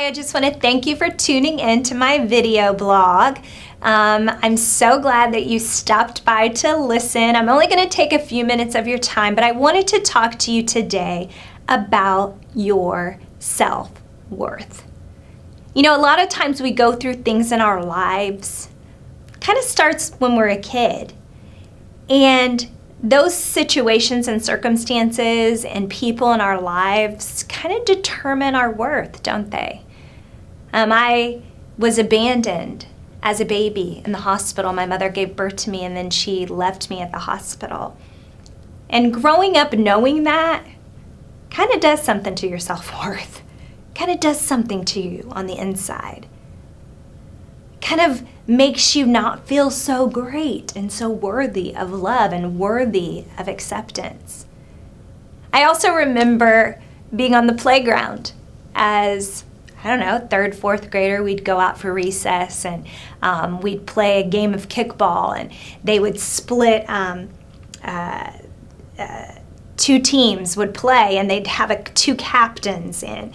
Hi, I just want to thank you for tuning in to my video blog. I'm so glad that you stopped by to listen. I'm only going to take a few minutes of your time, but I wanted to talk to you today about your self-worth. You know, a lot of times we go through things in our lives, kind of starts when we're a kid. And those situations and circumstances and people in our lives kind of determine our worth, don't they? I was abandoned as a baby in the hospital. My mother gave birth to me and then she left me at the hospital. And growing up knowing that kind of does something to your self-worth. Kind of does something to you on the inside. Kind of makes you not feel so great and so worthy of love and worthy of acceptance. I also remember being on the playground as, I don't know, third, fourth grader. We'd go out for recess and we'd play a game of kickball, and they would split, two teams would play, and they'd have two captains, and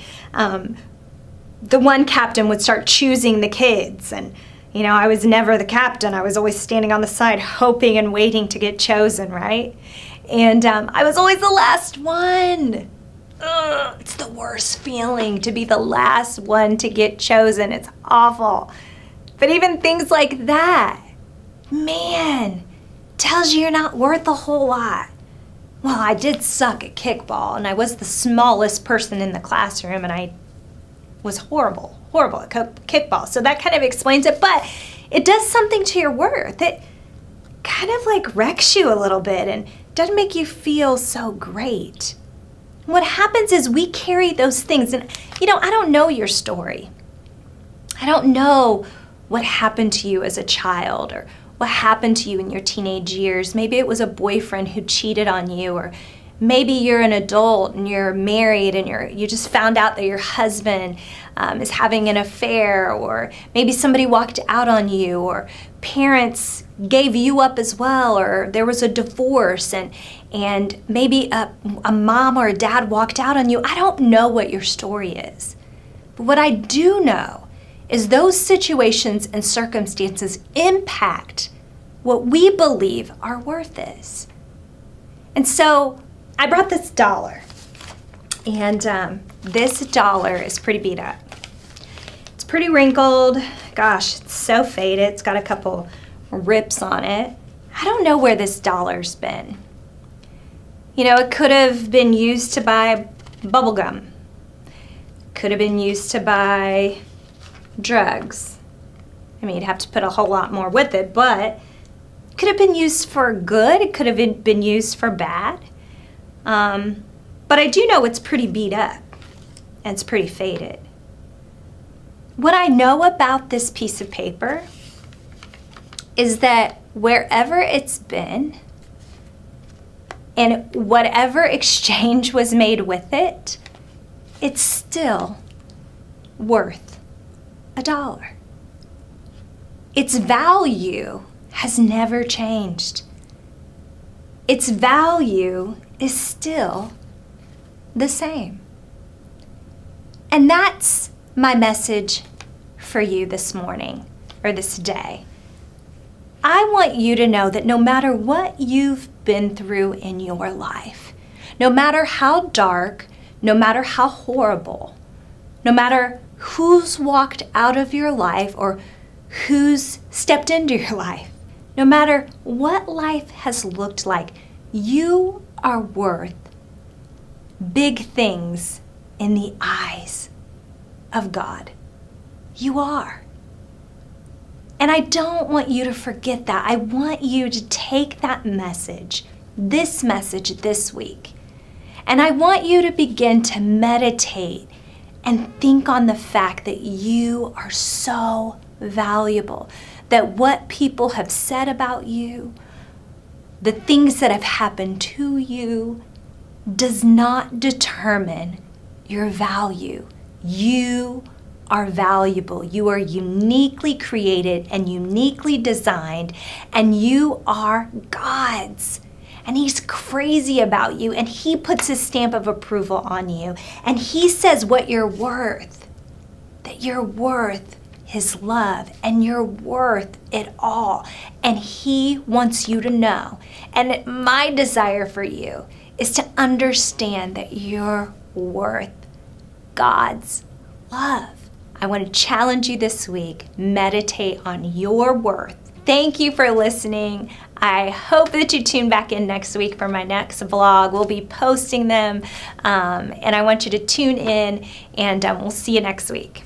the one captain would start choosing the kids. And you know, I was never the captain. I was always standing on the side hoping and waiting to get chosen, right? And I was always the last one. Ugh, it's the worst feeling to be the last one to get chosen. It's awful. But even things like that, man, tells you you're not worth a whole lot. Well, I did suck at kickball, and I was the smallest person in the classroom, and I was horrible at kickball. So that kind of explains it, but it does something to your worth. It kind of like wrecks you a little bit and doesn't make you feel so great. What happens is we carry those things, and you know, I don't know your story. I don't know what happened to you as a child or what happened to you in your teenage years. Maybe it was a boyfriend who cheated on you, or maybe you're an adult and you're married and you just found out that your husband is having an affair, or maybe somebody walked out on you, or parents gave you up as well, or there was a divorce and maybe a mom or a dad walked out on you. I don't know what your story is. But what I do know is those situations and circumstances impact what we believe our worth is. And so I brought this dollar, and this dollar is pretty beat up. It's pretty wrinkled. Gosh, it's so faded. It's got a couple rips on it. I don't know where this dollar's been. You know, it could have been used to buy bubble gum. Could have been used to buy drugs. I mean, you'd have to put a whole lot more with it, but it could have been used for good. It could have been used for bad. But I do know it's pretty beat up and it's pretty faded. What I know about this piece of paper is that wherever it's been and whatever exchange was made with it, it's still worth $1. Its value has never changed. Its value is still the same. And that's my message for you this morning or this day. I want you to know that no matter what you've been through in your life, no matter how dark, no matter how horrible, no matter who's walked out of your life or who's stepped into your life, no matter what life has looked like, you are worth big things in the eyes of God. You are. And I don't want you to forget that. I want you to take that message this week, and I want you to begin to meditate and think on the fact that you are so valuable, that what people have said about you, the things that have happened to you, does not determine your value. You are valuable. You are uniquely created and uniquely designed, and you are God's. And He's crazy about you, and He puts His stamp of approval on you, and He says what you're worth. that you're worth His love and you're worth it all. And He wants you to know. And my desire for you is to understand that you're worth God's love. I want to challenge you this week. Meditate on your worth. Thank you for listening. I hope that you tune back in next week for my next vlog. We'll be posting them, and I want you to tune in, and we'll see you next week.